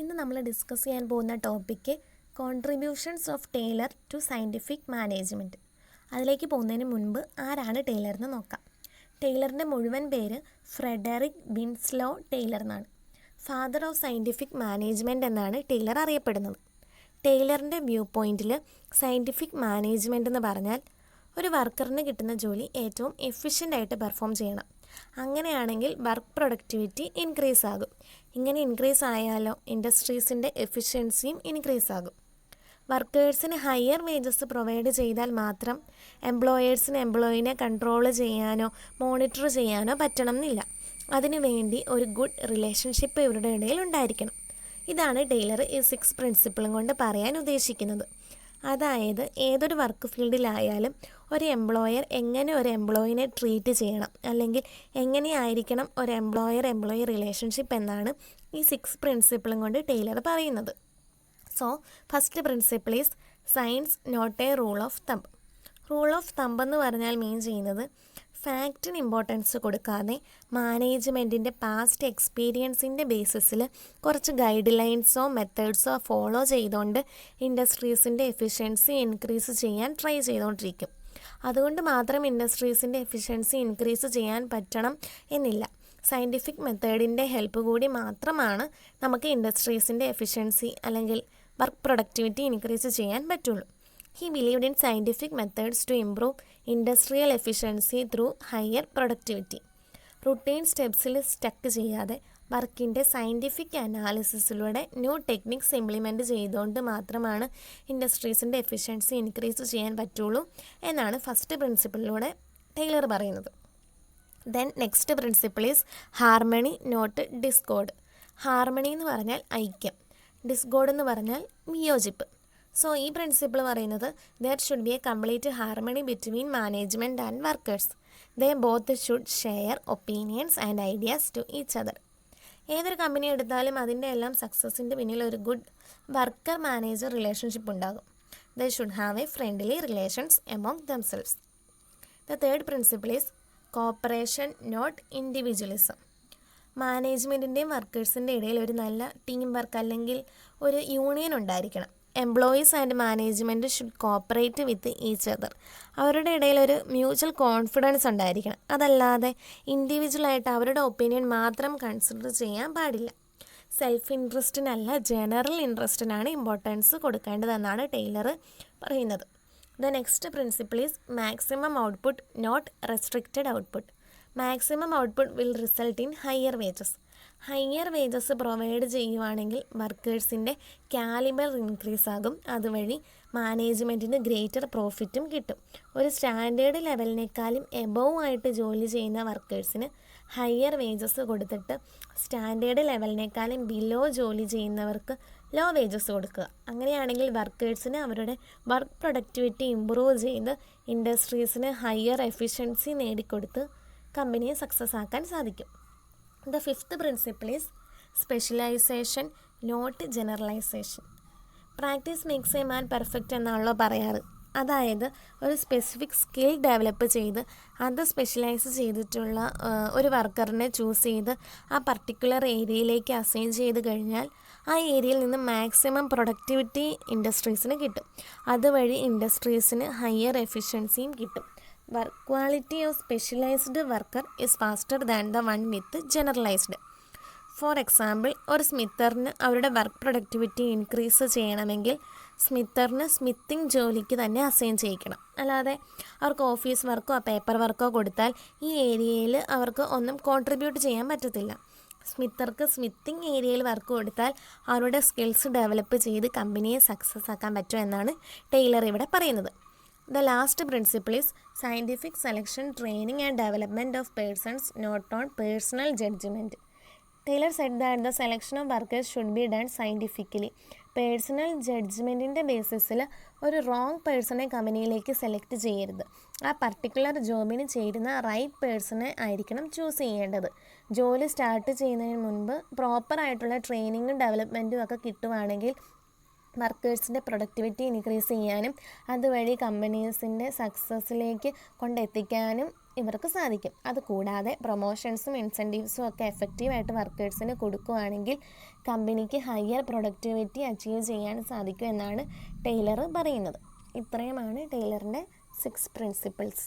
ഇന്ന് നമ്മൾ ഡിസ്കസ് ചെയ്യാൻ പോകുന്ന topic contributions of Taylor to scientific management. അതിലേക്ക് പോകുന്നതിന് മുൻപ് ആരാണ് ടൈലർ എന്ന് നോക്കാം. ടൈലറിൻ്റെ മുഴുവൻ പേര് ഫ്രെഡറിക് വിൻസ്ലോ ടൈലർ എന്നാണ്. ഫാദർ ഓഫ് സയൻറ്റിഫിക് മാനേജ്മെൻറ്റ് എന്നാണ് ടൈലർ അറിയപ്പെടുന്നത്. ടൈലറിൻ്റെ വ്യൂ പോയിൻറ്റിൽ സയൻറ്റിഫിക് മാനേജ്മെൻറ്റ് എന്ന് പറഞ്ഞാൽ ഒരു വർക്കറിന് കിട്ടുന്ന ജോലി ഏറ്റവും എഫിഷ്യൻ്റായിട്ട് പെർഫോം ചെയ്യണം. അങ്ങനെയാണെങ്കിൽ വർക്ക് പ്രൊഡക്ടിവിറ്റി ഇൻക്രീസ് ആകും. ഇങ്ങനെ ഇൻക്രീസ് ആയാലോ ഇൻഡസ്ട്രീസിൻ്റെ എഫിഷ്യൻസിയും ഇൻക്രീസ് ആകും. വർക്കേഴ്സിന് ഹയർ വേജസ് പ്രൊവൈഡ് ചെയ്താൽ മാത്രം എംപ്ലോയേഴ്സിന് എംപ്ലോയിനെ കൺട്രോൾ ചെയ്യാനോ മോണിറ്റർ ചെയ്യാനോ പറ്റണം എന്നില്ല. അതിനുവേണ്ടി ഒരു ഗുഡ് റിലേഷൻഷിപ്പ് ഇവരുടെ ഇടയിൽ ഉണ്ടായിരിക്കണം. ഇതാണ് ടൈലർ ഈ 6 പ്രിൻസിപ്പിളും കൊണ്ട് പറയാൻ ഉദ്ദേശിക്കുന്നത്. അതായത് ഏതൊരു വർക്ക് ഫീൽഡിലായാലും ഒരു എംപ്ലോയർ എങ്ങനെ ഒരു എംപ്ലോയിനെ ട്രീറ്റ് ചെയ്യണം, അല്ലെങ്കിൽ എങ്ങനെയായിരിക്കണം ഒരു എംപ്ലോയി റിലേഷൻഷിപ്പ് എന്നാണ് ഈ 6 പ്രിൻസിപ്പിളും കൊണ്ട് ടൈലർ പറയുന്നത്. So first principle is science not a rule of thumb. Rule of thumb എന്ന് പറഞ്ഞാൽ മീൻ ചെയ്യുന്നത് ഫാക്റ്റിന് ഇമ്പോർട്ടൻസ് കൊടുക്കാതെ മാനേജ്മെൻറ്റിൻ്റെ പാസ്റ്റ് എക്സ്പീരിയൻസിൻ്റെ ബേസിസിൽ കുറച്ച് ഗൈഡ് ലൈൻസോ മെത്തേഡ്സോ ഫോളോ ചെയ്തുകൊണ്ട് ഇൻഡസ്ട്രീസിൻ്റെ എഫിഷ്യൻസി ഇൻക്രീസ് ചെയ്യാൻ ട്രൈ ചെയ്തുകൊണ്ടിരിക്കും. അതുകൊണ്ട് മാത്രം ഇൻഡസ്ട്രീസിൻ്റെ എഫിഷ്യൻസി ഇൻക്രീസ് ചെയ്യാൻ പറ്റണം എന്നില്ല. സയൻറ്റിഫിക് മെത്തേഡിൻ്റെ ഹെൽപ്പ് കൂടി മാത്രമാണ് നമുക്ക് ഇൻഡസ്ട്രീസിൻ്റെ എഫിഷ്യൻസി അല്ലെങ്കിൽ വർക്ക് പ്രൊഡക്ടിവിറ്റി ഇൻക്രീസ് ചെയ്യാൻ പറ്റുള്ളൂ. He believed in scientific methods to improve industrial efficiency through higher productivity. Routine സ്റ്റെപ്സിൽ സ്റ്റക്ക് ചെയ്യാതെ വർക്കിൻ്റെ സയൻറ്റിഫിക് അനാലിസിസിലൂടെ ന്യൂ ടെക്നിക്സ് ഇംപ്ലിമെൻറ്റ് ചെയ്തുകൊണ്ട് മാത്രമാണ് ഇൻഡസ്ട്രീസിൻ്റെ എഫിഷ്യൻസി ഇൻക്രീസ് ചെയ്യാൻ പറ്റുള്ളൂ എന്നാണ് ഫസ്റ്റ് പ്രിൻസിപ്പിളിലൂടെ ടൈലർ പറയുന്നത്. Then next principle is harmony not discord. Harmony എന്ന് പറഞ്ഞാൽ ഐക്യം, ഡിസ്കോഡ് എന്ന് പറഞ്ഞാൽ വിയോജിപ്പ്. സോ ഈ പ്രിൻസിപ്പിൾ പറയുന്നത് there should be a complete harmony between management and workers. They both should share opinions and ideas to each other. ഏതൊരു company എടുത്താലും അതിൻ്റെ എല്ലാം സക്സസിൻ്റെ പിന്നിൽ ഒരു ഗുഡ് വർക്കർ മാനേജർ റിലേഷൻഷിപ്പ് ഉണ്ടാകും. They should have a friendly relations among themselves. The third principle is cooperation not individualism. മാനേജ്മെൻറ്റിൻ്റെയും വർക്കേഴ്സിൻ്റെ ഇടയിൽ ഒരു നല്ല ടീം വർക്ക് അല്ലെങ്കിൽ ഒരു യൂണിയൻ ഉണ്ടായിരിക്കണം. Employees and management should cooperate with each other. അവരുടെ ഇടയിൽ ഒരു മ്യൂച്വൽ കോൺഫിഡൻസ് ഉണ്ടായിരിക്കണം. അതല്ലാതെ ഇൻഡിവിജ്വലായിട്ട് അവരുടെ ഒപ്പീനിയൻ മാത്രം കൺസിഡർ ചെയ്യാൻ പാടില്ല. സെൽഫ് ഇൻട്രസ്റ്റിനല്ല ജനറൽ ഇൻട്രസ്റ്റിനാണ് ഇമ്പോർട്ടൻസ് കൊടുക്കേണ്ടതെന്നാണ് ടൈലർ പറയുന്നത്. The next principle is maximum output not restricted output. Maximum output will result in higher wages. Higher wages provide ചെയ്യുവാണെങ്കിൽ വർക്കേഴ്സിൻ്റെ കാലിബർ ഇൻക്രീസ് ആകും. അതുവഴി മാനേജ്മെൻറ്റിന് ഗ്രേറ്റർ പ്രോഫിറ്റും കിട്ടും. ഒരു സ്റ്റാൻഡേർഡ് ലെവലിനേക്കാളും എബോവ് ആയിട്ട് ജോലി ചെയ്യുന്ന വർക്കേഴ്സിന് ഹയർ വേജസ് കൊടുത്തിട്ട് സ്റ്റാൻഡേർഡ് ലെവലിനേക്കാളും ബിലോ ജോലി ചെയ്യുന്നവർക്ക് ലോ വേജസ് കൊടുക്കുക. അങ്ങനെയാണെങ്കിൽ വർക്കേഴ്സിന് അവരുടെ വർക്ക് പ്രൊഡക്ടിവിറ്റി ഇമ്പ്രൂവ് ചെയ്ത് ഇൻഡസ്ട്രീസിന് ഹയർ എഫിഷ്യൻസി നേടിക്കൊടുത്ത് കമ്പനിയെ സക്സസ് ആക്കാൻ സാധിക്കും. The fifth principle is specialization, not generalization. Practice makes a man perfect എന്നാണല്ലോ പറയാറ്. അതായത് ഒരു സ്പെസിഫിക് സ്കിൽ ഡെവലപ്പ് ചെയ്ത് അത് സ്പെഷ്യലൈസ് ചെയ്തിട്ടുള്ള ഒരു വർക്കറിനെ ചൂസ് ചെയ്ത് ആ പർട്ടിക്കുലർ ഏരിയയിലേക്ക് അസൈൻ ചെയ്ത് കഴിഞ്ഞാൽ ആ ഏരിയയിൽ നിന്ന് മാക്സിമം പ്രൊഡക്ടിവിറ്റി ഇൻഡസ്ട്രീസിന് കിട്ടും. അതുവഴി ഇൻഡസ്ട്രീസിന് ഹയർ എഫിഷ്യൻസിയും കിട്ടും. Work quality of specialised worker is faster than the one with generalised. For example, ഒരു സ്മിത്തറിന് അവരുടെ വർക്ക് പ്രൊഡക്ടിവിറ്റി ഇൻക്രീസ് ചെയ്യണമെങ്കിൽ സ്മിത്തറിന് സ്മിത്തിങ് ജോലിക്ക് തന്നെ അസൈൻ ചെയ്യിക്കണം. അല്ലാതെ അവർക്ക് ഓഫീസ് വർക്കോ പേപ്പർ വർക്കോ കൊടുത്താൽ ഈ ഏരിയയിൽ അവർക്ക് ഒന്നും കോൺട്രിബ്യൂട്ട് ചെയ്യാൻ പറ്റത്തില്ല. സ്മിത്തർക്ക് സ്മിത്തിങ് ഏരിയയിൽ വർക്ക് കൊടുത്താൽ അവരുടെ സ്കിൽസ് ഡെവലപ്പ് ചെയ്ത് കമ്പനിയെ സക്സസ് ആക്കാൻ പറ്റും എന്നാണ് ടൈലർ ഇവിടെ പറയുന്നത്. The last principle is scientific selection, training and development of persons, not on personal judgment. Taylor said that the selection of workers should be done scientifically. Personal ജഡ്ജ്മെൻറ്റിൻ്റെ ബേസിസിൽ ഒരു റോങ് പേഴ്സണെ കമ്പനിയിലേക്ക് സെലക്ട് ചെയ്യരുത്. ആ പർട്ടിക്കുലർ ജോബിന് ചേരുന്ന റൈറ്റ് പേഴ്സണെ ആയിരിക്കണം ചൂസ് ചെയ്യേണ്ടത്. ജോലി സ്റ്റാർട്ട് ചെയ്യുന്നതിന് മുൻപ് പ്രോപ്പറായിട്ടുള്ള ട്രെയിനിങ്ങും ഡെവലപ്മെൻറ്റും ഒക്കെ കിട്ടുവാണെങ്കിൽ വർക്കേഴ്സിൻ്റെ പ്രൊഡക്ടിവിറ്റി ഇൻക്രീസ് ചെയ്യാനും അതുവഴി കമ്പനീസിൻ്റെ സക്സസ്സിലേക്ക് കൊണ്ടെത്തിക്കാനും ഇവർക്ക് സാധിക്കും. അതുകൂടാതെ പ്രൊമോഷൻസും ഇൻസെൻറ്റീവ്സും ഒക്കെ എഫക്റ്റീവായിട്ട് വർക്കേഴ്സിന് കൊടുക്കുകയാണെങ്കിൽ കമ്പനിക്ക് ഹയർ പ്രൊഡക്ടിവിറ്റി അച്ചീവ് ചെയ്യാൻ സാധിക്കും എന്നാണ് ടെയ്ലർ പറയുന്നത്. ഇത്രയുമാണ് ടെയ്ലറിൻ്റെ 6 പ്രിൻസിപ്പിൾസ്.